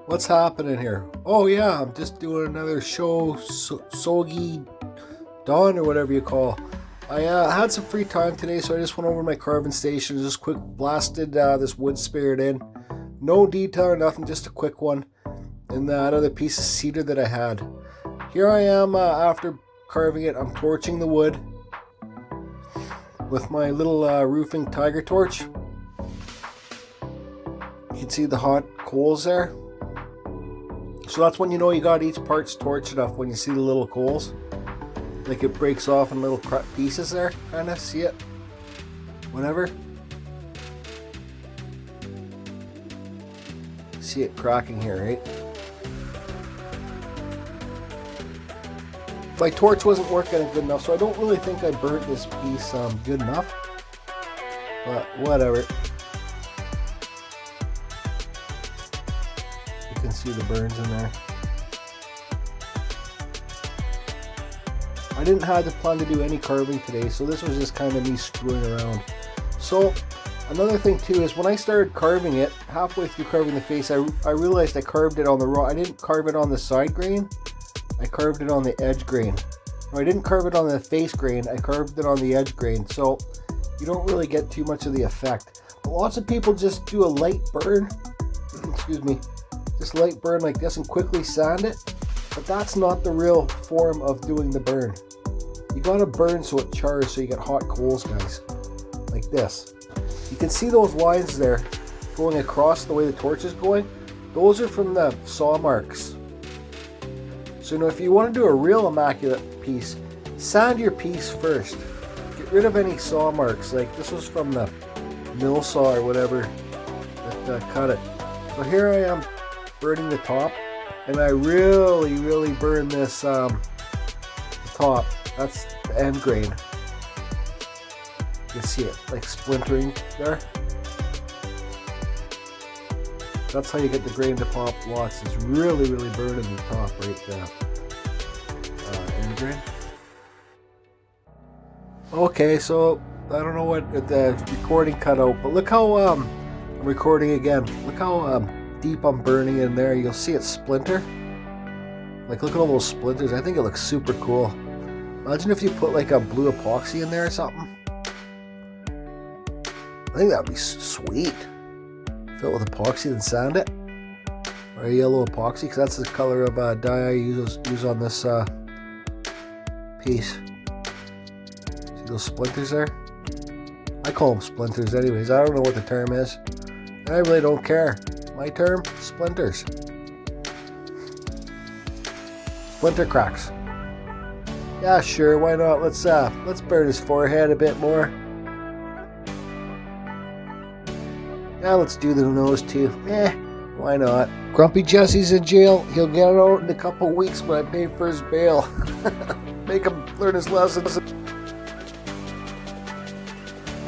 What's happening here? Oh yeah, I'm just doing another sugi dawn or whatever you call. I had some free time today, so I just went over to my carving station, just quick blasted this wood spirit in. No detail or nothing, just a quick one. And that other piece of cedar that I had. Here I am after carving it. I'm torching the wood with my little roofing tiger torch. You can see the hot coals there. So that's when you know you got each part's torched enough, when you see the little coals. Like it breaks off in little pieces there, kind of, see it? Whatever. See it cracking here, right? My torch wasn't working good enough, so I don't really think I burnt this piece good enough. But whatever. You can see the burns in there. I didn't have the plan to do any carving today, so this was just kind of me screwing around. So another thing too is when I started carving it, halfway through carving the face, I realized I carved it on the wrong. I didn't carve it on the side grain. I carved it on the edge grain. Or I didn't carve it on the face grain. I carved it on the edge grain. So you don't really get too much of the effect. But lots of people just do a light burn. Excuse me. Just light burn like this and quickly sand it. But that's not the real form of doing the burn. You gotta burn so it chars, so you get hot coals, guys. Like this. You can see those lines there going across the way the torch is going. Those are from the saw marks. So you know, if you want to do a real immaculate piece, sand your piece first. Get rid of any saw marks. Like this was from the mill saw or whatever that cut it. So here I am burning the top, and I really burn this the top. That's the end grain. You can see it like splintering there. That's how you get the grain to pop lots. It's really burning the top right there. End grain. Okay, so I don't know what the recording cut out, but look how I'm recording again. Look how deep I'm burning in there. You'll see it splinter. Like look at all those splinters. I think it looks super cool. Imagine if you put like a blue epoxy in there or something. I think that would be sweet. Fill it with epoxy and sand it. Or a yellow epoxy, because that's the color of dye I use on this piece. See those splinters there? I call them splinters anyways. I don't know what the term is. And I really don't care. My term, splinters. Splinter cracks. Yeah, sure, why not? Let's burn his forehead a bit more. Yeah, let's do the nose too. Why not? Grumpy Jesse's in jail. He'll get out in a couple weeks when I pay for his bail. Make him learn his lessons.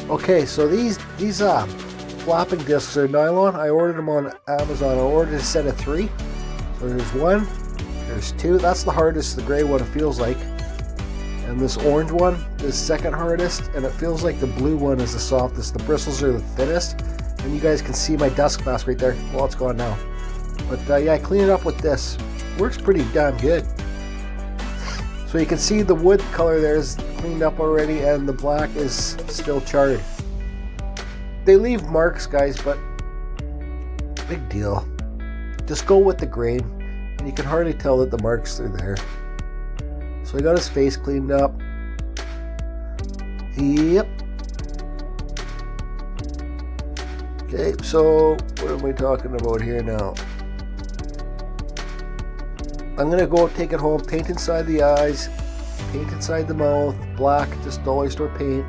Okay, so these flapping discs are nylon. I ordered them on Amazon. I ordered a set of 3. So there's 1, there's 2. That's the hardest, the gray one, it feels like. And this orange one is second hardest, and it feels like the blue one is the softest. The bristles are the thinnest. And you guys can see my dust mask right there. Well, it's gone now. But yeah, I clean it up with this. Works pretty damn good. So you can see the wood color there is cleaned up already, and the black is still charred. They leave marks, guys, but big deal. Just go with the grain, and you can hardly tell that the marks are there. So I got his face cleaned up. Yep. Okay, so what am I talking about here now? I'm gonna go take it home, paint inside the eyes, paint inside the mouth, black, just dollar store paint.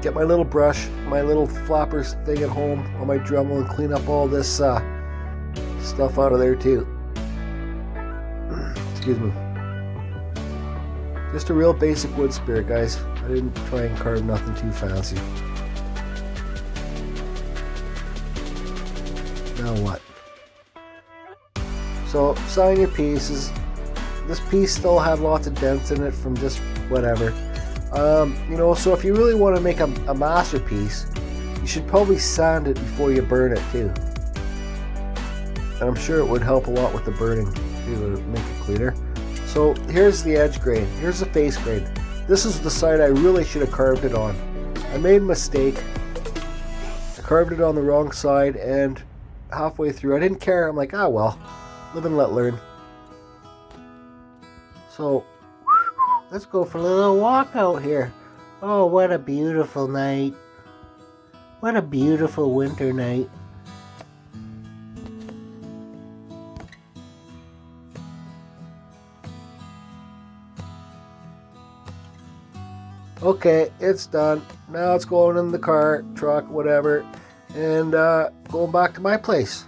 Get my little brush, my little flappers thing at home on my Dremel, and clean up all this stuff out of there too. Excuse me. Just a real basic wood spirit, guys. I didn't try and carve nothing too fancy. Now what? So sign your pieces. This piece still had lots of dents in it from just whatever. You know, so if you really want to make a masterpiece, you should probably sand it before you burn it too. and I'm sure it would help a lot with the burning to make it cleaner. So here's the edge grain, here's the face grain. This is the side I really should have carved it on. I made a mistake. I carved it on the wrong side, and halfway through I didn't care. I'm like, ah well, live and let learn. So let's go for a little walk out here. Oh, what a beautiful night. What a beautiful winter night. Okay, it's done. Now it's going in the car, truck, whatever, and going back to my place.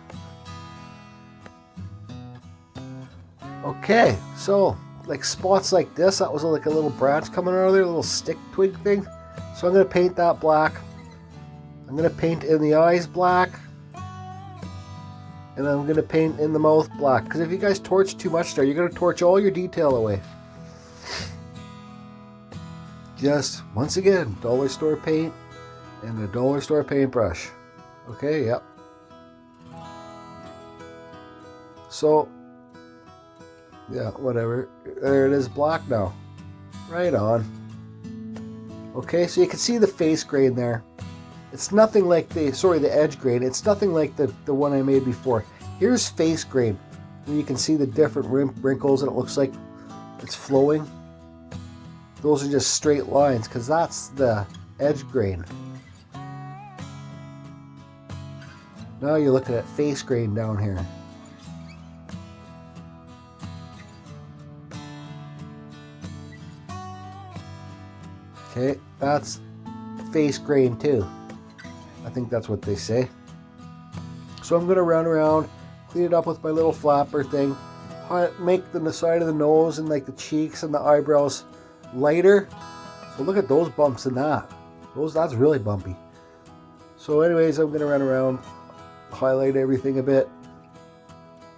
Okay, so like spots like this, that was like a little branch coming out of there, a little stick twig thing. So I'm going to paint that black. I'm going to paint in the eyes black. And I'm going to paint in the mouth black. Because if you guys torch too much there, you're going to torch all your detail away. Just, once again, dollar store paint and a dollar store paintbrush. Okay, yep. So, yeah, whatever. There it is, black now. Right on. Okay, so you can see the face grain there. It's nothing like the edge grain. It's nothing like the one I made before. Here's face grain, where you can see the different wrinkles and it looks like it's flowing. Those are just straight lines because that's the edge grain. Now you're looking at face grain down here. Okay, that's face grain too. I think that's what they say. So I'm going to run around, clean it up with my little flapper thing, make the side of the nose and like the cheeks and the eyebrows lighter. So look at those bumps in that. That's really bumpy. So anyways, I'm going to run around, highlight everything a bit.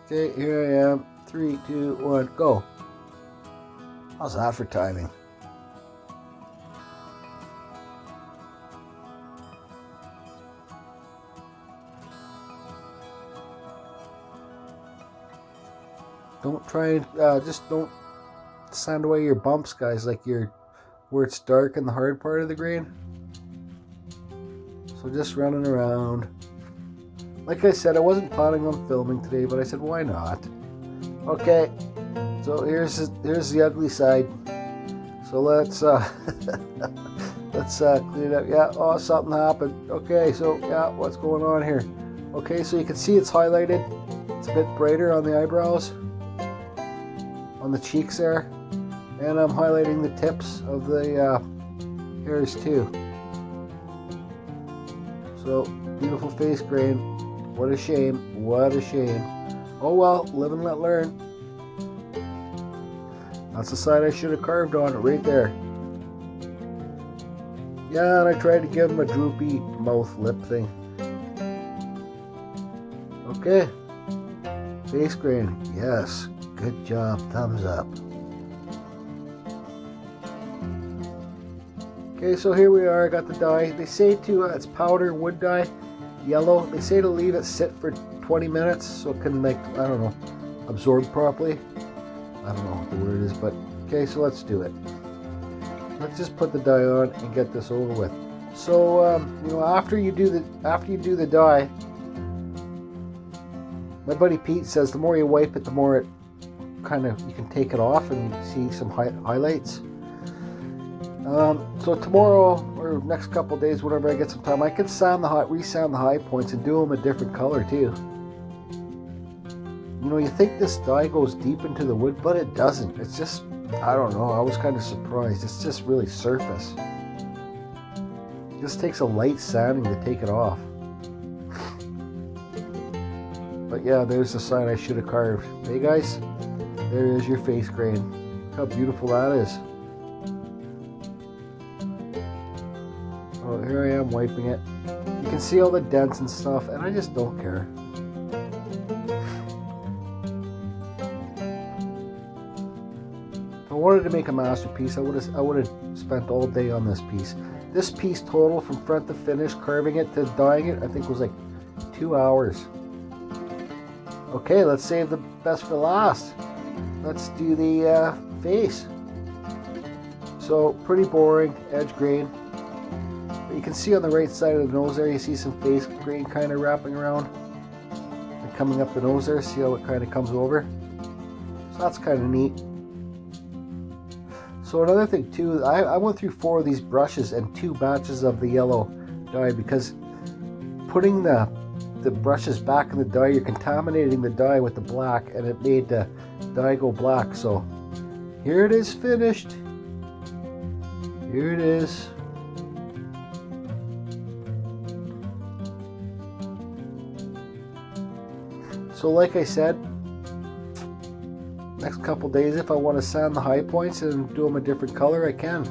Okay, here I am. 3, 2, 1, go. How's that for timing? Don't try and just don't sand away your bumps, guys, like where it's dark in the hard part of the grain. So just running around. Like I said, I wasn't planning on filming today, but I said, why not? Okay, so here's the ugly side. So let's let's clean it up. Yeah, oh, something happened. Okay, so yeah, what's going on here? Okay, so you can see it's highlighted. It's a bit brighter on the eyebrows, on the cheeks there, and I'm highlighting the tips of the hairs too. So beautiful face grain. What a shame, what a shame. Oh well, live and let learn. That's the side I should have carved on, right there. Yeah, and I tried to give him a droopy mouth lip thing. Okay, face grain, yes. Good job, thumbs up. Okay, so here we are, I got the dye. They say to, it's powder wood dye, yellow. They say to leave it sit for 20 minutes so it can, like, I don't know, absorb properly. I don't know what the word is, but okay, so let's do it. Let's just put the dye on and get this over with. So, you know, after you do the dye, my buddy Pete says the more you wipe it, the more it kind of, you can take it off and see some highlights. So tomorrow or next couple of days, whenever I get some time, I can resand the high points and do them a different color too. You know, you think this dye goes deep into the wood, but it doesn't. It's just, I don't know, I was kind of surprised. It's just really surface. It just takes a light sanding to take it off. But yeah, there's the side I should have carved. Hey guys, there is your face grain. Look how beautiful that is. Oh, here I am wiping it. You can see all the dents and stuff, and I just don't care. If I wanted to make a masterpiece, I would have spent all day on this piece. This piece total, from front to finish, carving it to dyeing it, I think was like 2 hours. Okay, let's save the best for last. Let's do the face. So pretty boring, edge grain. But you can see on the right side of the nose there, you see some face grain kind of wrapping around and coming up the nose there. See how it kind of comes over? So that's kind of neat. So another thing too, I went through 4 of these brushes and 2 batches of the yellow dye, because putting the brushes back in the dye, you're contaminating the dye with the black, and it made the dye go black. So here it is finished. Here it is. So like I said, next couple days, if I want to sand the high points and do them a different color, I can.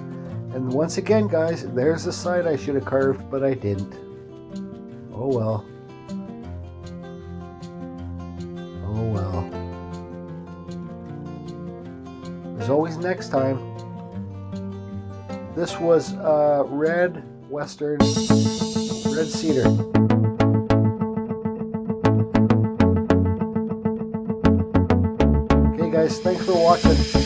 And once again, guys, there's the side I should have carved, but I didn't. Oh well. Oh well. There's always next time. This was red western, red cedar. Okay guys, thanks for watching.